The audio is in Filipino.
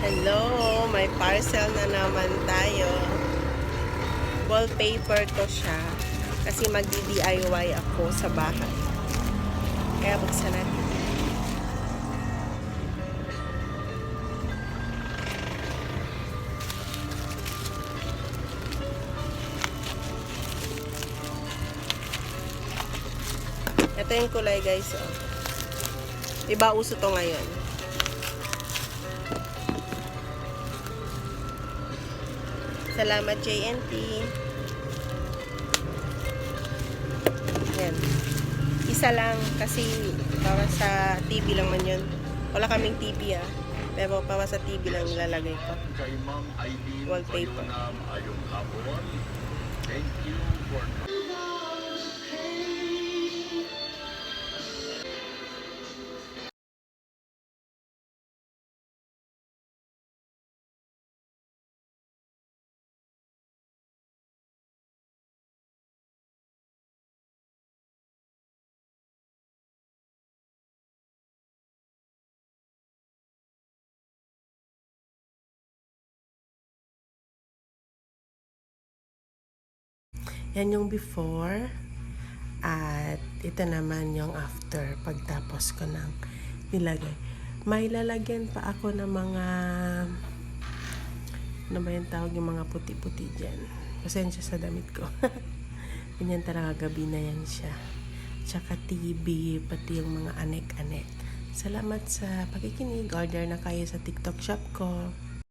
Hello, may parcel na naman tayo. Wallpaper to siya. Kasi magdi-DIY ako sa bahay. Kaya buksan natin. Ito yung kulay guys. Oh. Diba uso to ngayon? Salamat JNT. Yan. Isa lang kasi para sa TV lang man yun. Wala kaming TV ah. Pero para sa TV lang nilalagay ko. Wallpaper. Thank you for Yan yung before. At ito naman yung after. Pagtapos ko ng nilagay. May lalagyan pa ako ng mga ano ba yung tawag, yung mga puti-puti dyan. Pasensya sa damit ko. Ganyan talaga, gabi na yan siya. Tsaka TV, pati yung mga anek-anek. Salamat sa pakikinig. Order na kayo sa TikTok shop ko.